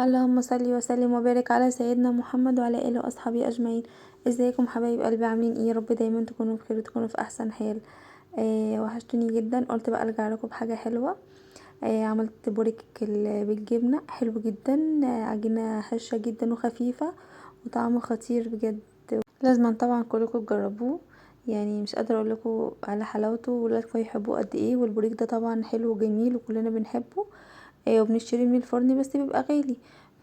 اللهم صل وسلم وبارك على سيدنا محمد وعلى اله واصحابه اجمعين. ازيكم حبايب قلبي؟ عاملين ايه؟ يا رب دايما تكونوا بخير وتكونوا في احسن حال. وحشتوني جدا، قلت بقى ارجع لكم بحاجه حلوه. عملت بوريك بالجبنه حلو جدا. عجينه هشه جدا وخفيفه وطعمه خطير بجد. لازم طبعا كلكم تجربوه. يعني مش قادره اقول لكم على حلاوته، ولادكم يحبوه قد ايه. والبوريك ده طبعا حلو وجميل وكلنا بنحبه. وبنشتريه من الفرن بس بيبقى غالي.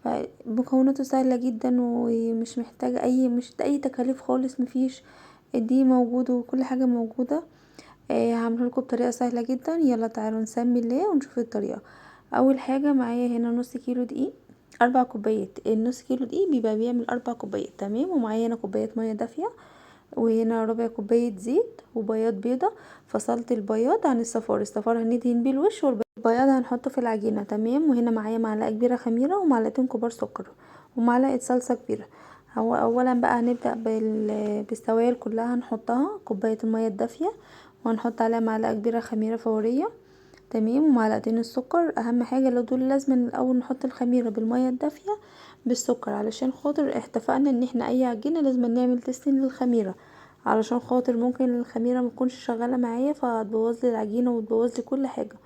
فمكوناته سهله جدا ومش محتاجه مش اي تكاليف خالص، مفيش. دي موجود وكل حاجه موجوده. هعمله لكم بطريقه سهله جدا. يلا تعالوا نسمي الله ونشوف الطريقه. اول حاجه معايا هنا نص كيلو دقيق. 4 كوبايات. النص كيلو دقيق بيبقى بيعمل 4 كوبايات، تمام. ومعايا هنا كوبايه ميه دافيه، وهنا ربع كوبايه زيت وبياض بيضه. فصلت البياض عن الصفار. الصفار هندهن بيه الوش، والبياض هنحطه في العجينه، تمام. وهنا معايا معلقه كبيره خميره ومعلقتين كبار سكر ومعلقه صلصه كبيره. هو اولا بقى هنبدا بالسوائل كلها. هنحطها كوبايه الميه الدافيه، وهنحط عليها معلقه كبيره خميره فوريه، تمام. ومعلقتين السكر. اهم حاجه لو دول لازم الاول نحط الخميره بالميه الدافيه بالسكر، علشان خاطر اتفقنا ان احنا اي عجينه لازم نعمل تيستين للخميره، علشان خاطر ممكن الخميره متكونش شغاله معايا فتبوظ لي العجينه وتبوظ لي كل حاجه.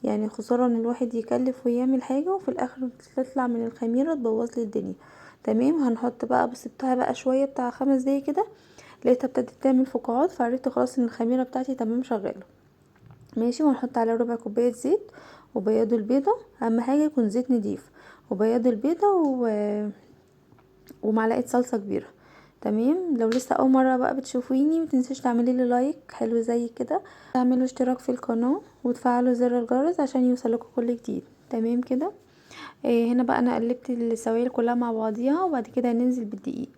يعني خساره ان الواحد يكلف ويعمل حاجه وفي الاخر تطلع من الخميره تبوظ لي الدنيا، تمام. هنحط بقى، سبتها بقى شويه بتاع 5 دقايق كده، لقيتها ابتدت تعمل فقاعات، فعرفت خلاص ان الخميره بتاعتي تمام شغاله، ماشي. وهنحط عليه ربع كوبايه زيت وبياض البيضه. اهم حاجه يكون زيت نضيف. وبياض البيضه ومعلقه صلصه كبيره، تمام. لو لسه اول مره بقى بتشوفيني متنسيش تعملي لي لايك حلو زي كده، تعملوا اشتراك في القناه وتفعلوا زر الجرس عشان يوصلكوا كل جديد، تمام كده. هنا بقى انا قلبت السوائل كلها مع بعضيها، وبعد كده هننزل بالدقيق،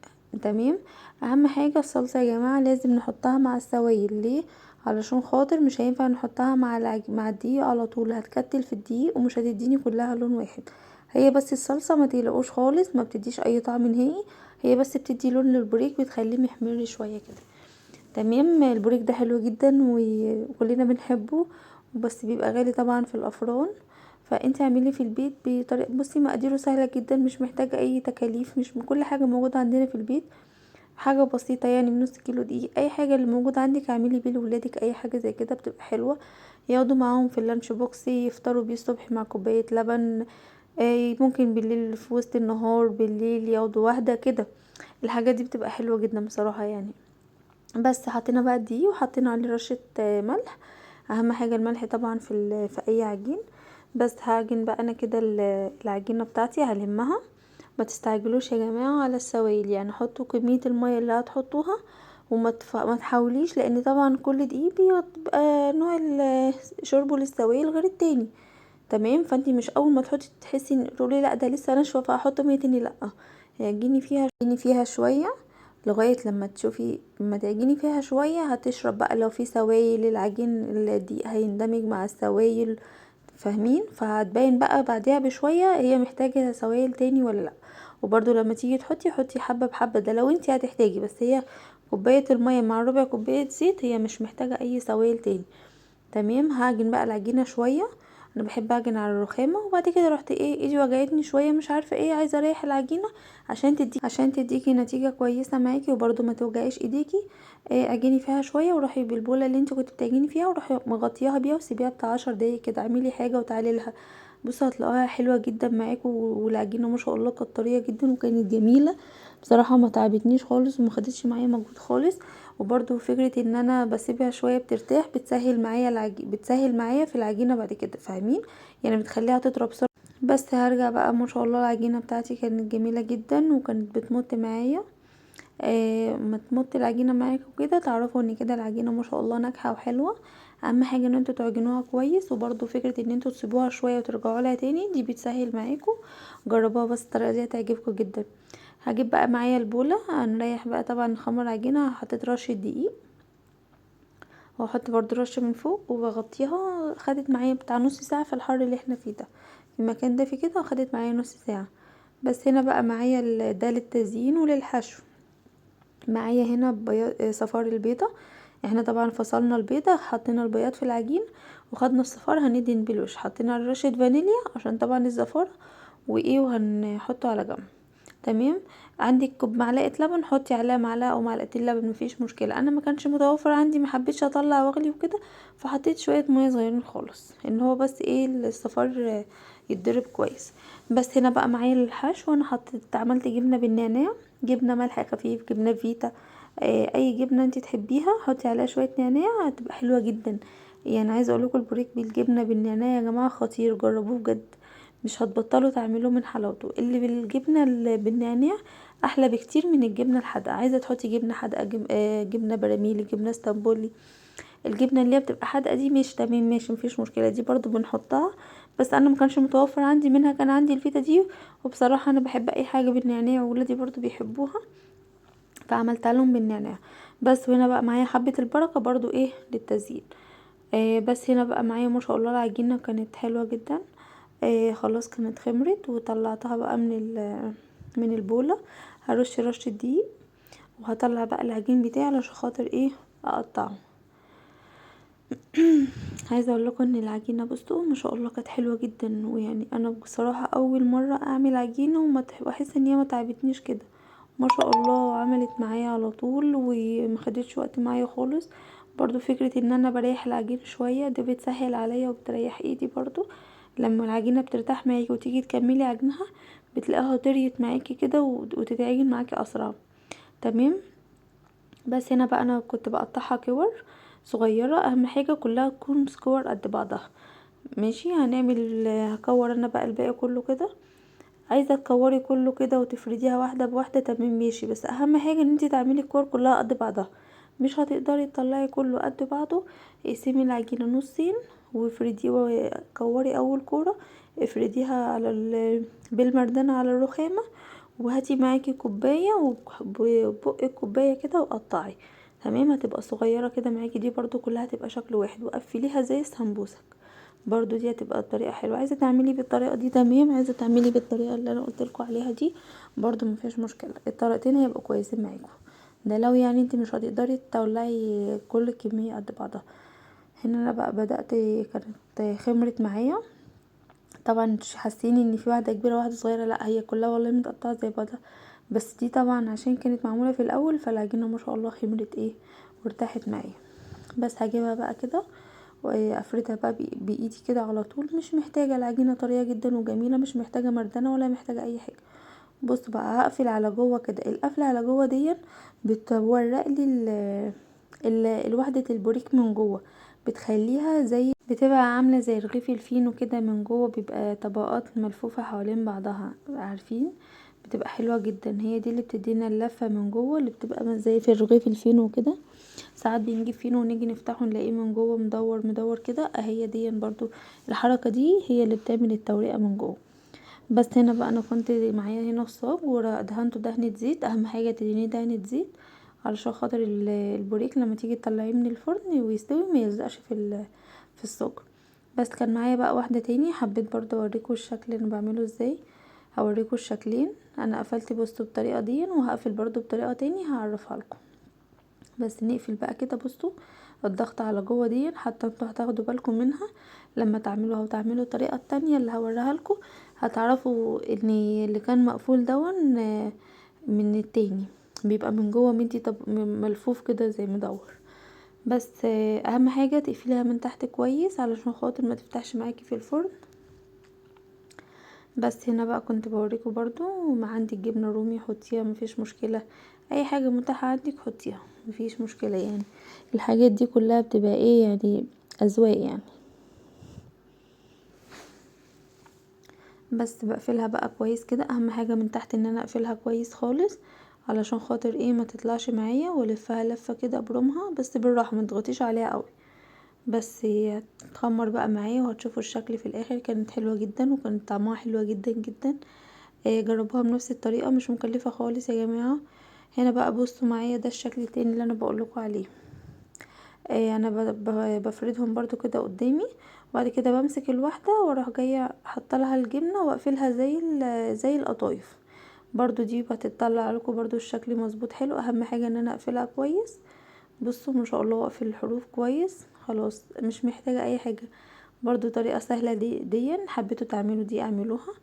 تمام. اهم حاجه الصلصه يا جماعه لازم نحطها مع السوائل. ليه؟ علشان خاطر مش هينفع نحطها مع الدقيق على طول، هتكتل في الدقيق ومش هتديني كلها لون واحد. هي بس الصلصه ما تقلقوش خالص، ما بتديش اي طعم نهائي. هي بس بتدي لون للبوريك، بتخليه محمر شويه كده، تمام. البوريك ده حلو جدا وكلنا بنحبه، بس بيبقى غالي طبعا في الافران. فانت اعملي في البيت بطريقه، بصي مقاديره سهله جدا، مش محتاجه اي تكاليف، مش من كل حاجه موجوده عندنا في البيت. حاجه بسيطه يعني، من نص كيلو دقيق. اي حاجه اللي موجوده عندك اعملي بيه لولادك، اي حاجه زي كده بتبقى حلوه. ياخدوا معاهم في اللانش بوكس، يفطروا بيه الصبح مع كوبايه لبن. ممكن بالليل في وسط النهار بالليل ياخدوا واحده كده. الحاجات دي بتبقى حلوه جدا بصراحه يعني. بس حطينا بقى دي وحطينا عليه رشة ملح. اهم حاجة الملح طبعا في اي عجين. بس هعجن بقى انا كده العجينة بتاعتي هلمها. ما تستعجلوش يا جماعة على السوائل، يعني حطوا كمية المية اللي هتحطوها، ما تحاوليش، لان طبعا كل دقيق بيبقى نوع شربه للسوائل غير التاني، تمام. فانتي مش اول ما تحطي تحسي ان تقولي لا ده لسه ناشفه فاحط مية تاني، لا. تعجني فيها شويه لغايه لما تشوفي، لما تعجني فيها شويه هتشرب بقى. لو في سوائل العجين الدقيق هيندمج مع السوائل، فاهمين؟ فهتبين بقى بعدها بشويه هي محتاجه سوائل تاني ولا لا. وبرده لما تيجي تحطي حطي حبه بحبه، ده لو انتي هتحتاجي. بس هي كوبايه الميه مع ربع كوبايه زيت، هي مش محتاجه اي سوائل تاني، تمام. هعجن بقى العجينه شويه. انا بحب اعجن على الرخامه. وبعد كده رحت ايدي وجعتني شويه، مش عارفه عايزه اريح العجينه عشان تديكي نتيجه كويسه معاكي وبرده ما توجعيش ايديكي. اعجني فيها شويه، وروحي بالبوله اللي انت كنت بتعجني فيها وروحي مغطياها بيها وسيبيها بتاع 10 دقايق كده. اعملي حاجه وتعالي لها، بصوا هتلاقوها حلوه جدا معاكم. والعجينه ما شاء الله كانت طريه جدا وكانت جميله بصراحه، ما تعبتنيش خالص وما خدتش معايا مجهود خالص. وبرده فكرة ان انا بسيبها شوية بترتاح بتسهل معايا في العجينة بعد كده، فاهمين؟ يعني بتخليها تطرى بسرعة. بس هرجع بقى، ما شاء الله العجينة بتاعتي كانت جميلة جدا وكانت بتمط معايا. ما تمط العجينة معاكم كده تعرفوا ان كده العجينة ما شاء الله ناجحة وحلوة. اهم حاجة ان انتوا تعجنوها كويس، وبرده فكرة ان انتوا تسيبوها شوية وترجعوا لها تاني دي بتسهل معاكم. جربوها بس الطريقة دي هتعجبكم جدا. هجيب بقى معايا البولة، هنريح بقى طبعا نخمر عجينة. حطيت رشة دقيق واحط برضو رشه من فوق وبغطيها. خدت معايا بتاع نص ساعه في الحر اللي احنا فيه ده، في المكان ده في كده، وخدت معايا نص ساعه. بس هنا بقى معايا ده للتزيين وللحشو. معايا هنا صفار البيضه. احنا طبعا فصلنا البيضه، حطينا البياض في العجين وخدنا الصفار هندهن بالوش. حطينا رشه فانيليا عشان طبعا الزفاره، وايه وهنحطه على جنب. تمام. عندك معلقه لبن، حطي عليها معلقه او معلقتين لبن، مفيش مشكله. انا ما كانش متوفر عندي، ما حبيتش اطلع واغلي وكده، فحطيت شويه ميه صغيرين خالص ان هو بس ايه الصفار يتضرب كويس. بس هنا بقى معايا الحشو، وانا عملت جبنه بالنعناع، جبنه ملح خفيف، جبنه فيتا، اي جبنه انت تحبيها حطي عليها شويه نعناع هتبقى حلوه جدا. يعني عايزه اقول لكم البوريك بالجبنه بالنعناع يا جماعه خطير، جربوه بجد، مش هتبطلوا تعملوه من حلاوته. اللي بالجبنه اللي بالنعناع احلى بكتير من الجبنه الحادقه. عايزه تحطي جبنه حادقه جبنه براميلي، جبنه اسطنبولي، الجبنه اللي هي بتبقى حادقه دي مش تمام، ماشي مفيش مشكله، دي برضو بنحطها. بس انا ما كانش متوفر عندي منها، كان عندي الفيتا دي، وبصراحه انا بحب اي حاجه بالنعناع وولادي برضو بيحبوها، فعملتها لهم بالنعناع. بس هنا بقى معايا حبه البركه برضو ايه للتزيين. بس هنا بقى معايا ما شاء الله العجينه كانت حلوه جدا. خلاص كانت خمرت وطلعتها بقى من البوله. هرش رشه دقيق وهطلع بقى العجين بتاعي علشان خاطر ايه اقطعه. عايزه اقول لكم ان العجينه بصوا ما شاء الله كانت حلوه جدا، ويعني انا بصراحه اول مره اعمل عجينه واحس ان هي ما تعبتنيش كده. ما شاء الله عملت معايا على طول وما خدتش وقت معايا خالص. برضو فكره ان انا بريح العجين شويه دي بتسهل عليا وبتريح ايدي برضو. لما العجينه بترتاح معاكي وتيجي تكملي عجنها بتلاقيها طريت معاكي كده وتتعجن معاكي اسرع. تمام. بس هنا بقى انا كنت بقطعها كور صغيره، اهم حاجه كلها تكون كور قد بعضها. ماشي. هكور انا بقى الباقي كله كده. عايزه تكوري كله كده وتفرديها واحده بواحده تمام ماشي، بس اهم حاجه ان انتي تعملي الكور كلها قد بعضها. مش هتقدري تطلعي كله قد بعضه، اقسمي العجينه نصين وافردي وكوري اول كوره، افرديها بالمردانه على الرخامه، وهاتي معاكي كوبايه وبق الكوبايه كده وقطعي. تمام. هتبقى صغيره كده معاكي، دي برضو كلها هتبقى شكل واحد، وقفليها زي السمبوسك برضو، دي هتبقى الطريقه حلوه. عايزه تعملي بالطريقه دي تمام، عايزه تعملي بالطريقه اللي انا قلتلكوا عليها دي برضو مفيش مشكله، الطريقتين هيبقوا كويسين معاكم. ده لو يعني انت مش هتقدري تطلعي كل الكميه قد بعضها. هنا انا بقى بدات، كانت خمرت معايا طبعا، مش حاسين ان في واحده كبيره واحده صغيره، لا هي كلها والله متقطعه زي بعضها. بس دي طبعا عشان كانت معموله في الاول فالعجينه ما شاء الله خمرت ايه وارتاحت معايا. بس هجيبها بقى كده وافردها بقى بايدي كده على طول، مش محتاجه العجينه طريه جدا وجميله، مش محتاجه مردانه ولا محتاجه اي حاجه. بصوا بقى هقفل على جوه كده، القفله على جوه دي بتورق لي الوحده البوريك من جوه، بتخليها زي بتبقى عامله زي رغيف الفينو كده من جوه، بيبقى طبقات ملفوفه حوالين بعضها عارفين، بتبقى حلوه جدا. هي دي اللي بتدينا اللفه من جوه اللي بتبقى زي في الرغيف الفينو كده. ساعات بنجيب فينو ونيجي نفتحه نلاقيه من جوه مدور مدور كده، هي دي برضو الحركه دي هي اللي بتعمل التوريقه من جوه. بس هنا بقى انا كنت معايا هنا الصاج ودهنته دهنة زيت، اهم حاجة تدهنيه دهنة زيت علشان خاطر البوريك لما تيجي تطلعيه من الفرن ويستوي ما يلزقش في الصاج. بس كان معايا بقى واحدة تاني، حبيت برضو اوريكم الشكل اللي بعمله ازاي. هوريكم الشكلين، انا قفلت بصوا بالطريقة دي وهقفل برضو بطريقة تاني هعرفها لكم. بس نقفل بقى كده بصوا الضغط على جوه دي حتى انتوا هتاخدوا بالكم منها لما تعملوها وتعملوا الطريقه التانية اللي هوريها لكم، هتعرفوا ان اللي كان مقفول دون من التاني بيبقى من جوه منتي طب ملفوف كده زي مدور. بس اهم حاجه تقفليها من تحت كويس علشان خاطر ما تفتحش معاكي في الفرن. بس هنا بقى كنت بوريكم برضو ما عندك جبنه رومي حطيها مفيش مشكله، اي حاجه متاحه عندك حطيها مفيش مشكله يعني. الحاجات دي كلها بتبقى ايه يعني اذواق يعني. بس بقفلها بقى كويس كده، اهم حاجه من تحت ان انا اقفلها كويس خالص علشان خاطر ايه ما تطلعش معايا، والفها لفه كده برومها بس بالراحه ما تضغطيش عليها قوي. بس هي هتخمر بقى معايا وهتشوفوا الشكل في الاخر، كانت حلوه جدا وكانت طعمها حلوه جدا جدا. جربوها بنفس الطريقه مش مكلفه خالص يا جماعه. هنا بقى بصوا معايا ده الشكل التاني اللي انا بقولكوا عليه. انا بفردهم برضو كده قدامي، وبعد كده بمسك الواحده واروح جايه حاطه لها الجبنه واقفلها زي القطايف. برضو دي بتطلع لكم برضو الشكل مظبوط حلو، اهم حاجه ان انا اقفلها كويس. بصوا ما شاء الله واقفل الحروف كويس خلاص مش محتاجه اي حاجه. برضو طريقه سهله دي حبيتوا تعملوا دي اعملوها.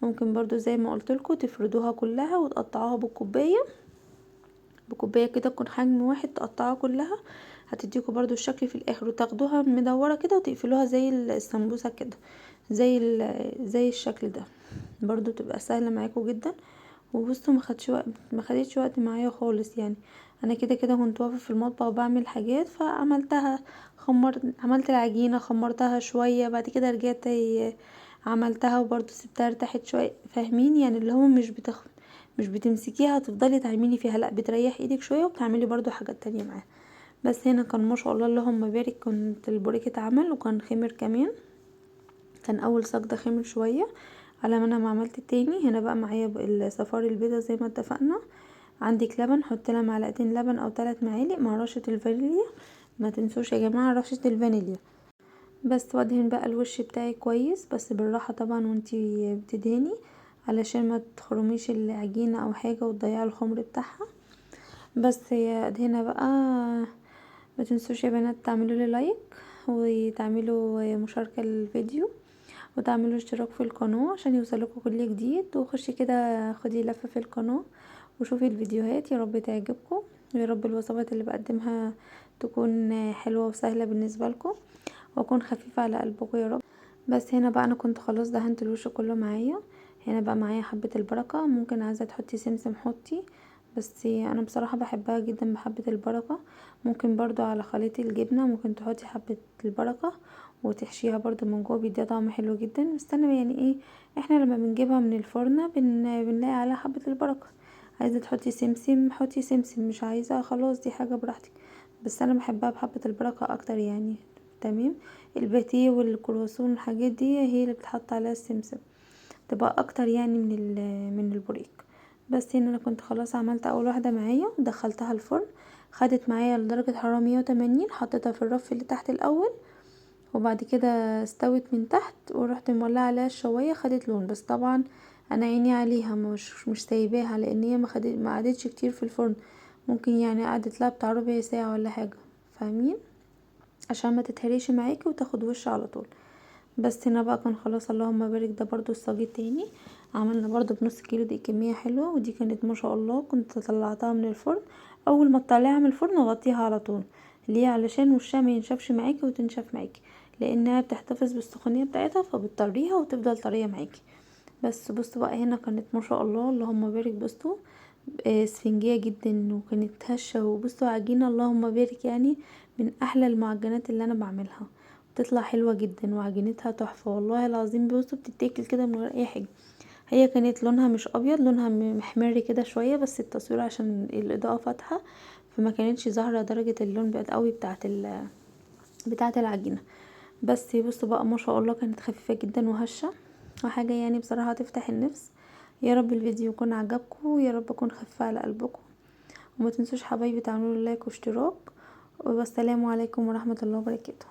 ممكن برضو زي ما قلتلكوا تفردوها كلها وتقطعوها بكوبايه كده تكون حجم واحد، تقطعوها كلها هتديكوا برضو الشكل في الاخر، وتاخدوها مدوره كده وتقفلوها زي السمبوسه كده، زي الشكل ده برضو تبقى سهله معاكم جدا. وبصوا ما خدتش وقت معايا خالص يعني. انا كده كده كنت واقفه في المطبخ بعمل حاجات فعملتها، عملت العجينه خمرتها شويه، بعد كده رجعت عملتها وبرضو سبتها ارتاحت شويه. فاهمين يعني اللي هو مش بتمسكيها تفضلي تعملي فيها، لا بتريحي ايدك شويه وبتعملي برضو حاجات تانية معاها. بس هنا كان ما شاء الله اللهم بارك، كنت البوريك اتعمل وكان خمر كمان، كان اول صاج خمر شويه على ما انا ما عملت التاني. هنا بقى معايا الصفار البيضه زي ما اتفقنا. عندك لبن، حط لها معلقتين لبن او 3 معالق مع رشه الفانيليا، ما تنسوش يا جماعه رشه الفانيليا. بس وادهن بقى الوش بتاعي كويس، بس بالراحه طبعا وانتي بتدهني علشان ما تخرميش العجينه او حاجه وتضيعي الخمر بتاعها. بس ادهنها بقى. ما تنسوش يا بنات تعملوا لي لايك وتعملوا مشاركه للفيديو وتعملوا اشتراك في القناة عشان يوصلكوا كل جديد، وخشي كده خدي لفة في القناة وشوفي الفيديوهات، يا رب تعجبكم ويا رب الوصفات اللي بقدمها تكون حلوة وسهلة بالنسبة لكم واكون خفيفة على قلبكم يا رب. بس هنا بقى انا كنت خلاص دهنت الوش كله معايا. هنا بقى معايا حبة البركة، ممكن عايزة تحطي سمسم حطي، بس انا بصراحة بحبها جدا بحبة البركة. ممكن برضو على خليط الجبنة ممكن تحطي حبة البركة وتحشيها برضو من جوه، بيديها طعم حلو جدا. بس انا يعني ايه، احنا لما بنجيبها من الفرن بنلاقي عليها حبة البركة. عايزة تحطي سمسم حطي سمسم، مش عايزة خلاص دي حاجة براحتك، بس انا بحبها بحبة البركة اكتر يعني. تمام. الباتيه والكرواسون الحاجات دي هي اللي بتحط عليها السمسم، تبقى اكتر يعني من البوريك. بس هنا انا كنت خلاص عملت اول واحده معايا ودخلتها الفرن، خدت معايا لدرجه حراره 180، حطيتها في الرف اللي تحت الاول وبعد كده استوت من تحت ورحت مولعه عليها الشوايه، خدت لون. بس طبعا انا عيني عليها مش سايباها لان هي ما قعدتش كتير في الفرن، ممكن يعني قعدت لها بتاع ربع ساعه ولا حاجه، فاهمين، عشان ما تتهريش معاكي وتاخد وش على طول. بس هنا بقى كان خلاص اللهم بارك، ده برضو الصاج التاني عملنا برضو بنص كيلو، دي كمية حلوة ودي كانت ما شاء الله. كنت طلعتها من الفرن، اول ما تطلعيها من الفرن غطيها على طول، ليه؟ علشان وشها ما ينشفش معاكي وتنشف معاكي، لانها بتحتفظ بالسخونية بتاعتها فبتطريها وتفضل طرية معاكي. بس بصوا بقى هنا كانت ما شاء الله اللهم بارك. بصوا اسفنجية جدا وكانت هشة، وبصوا عجينة اللهم بارك يعني من احلى المعجنات اللي انا بعملها، بتطلع حلوة جدا وعجينتها تحفة والله العظيم. بصوا بتتاكل كده من غير اي حاجة. هي كانت لونها مش ابيض، لونها محمر كده شوية، بس التصوير عشان الاضاءة فاتحة فما كانتش ظاهرة درجة اللون بقت قوي بتاعة العجينة. بس بصوا بقى ما شاء الله كانت خفيفة جدا وهشة وحاجة يعني بصراحة تفتح النفس. يا رب الفيديو يكون عجبكم ويا رب اكون خفيفة على قلبكم، وما تنسوش حبايبي تعملوا لايك واشتراك، والسلام عليكم ورحمة الله وبركاته.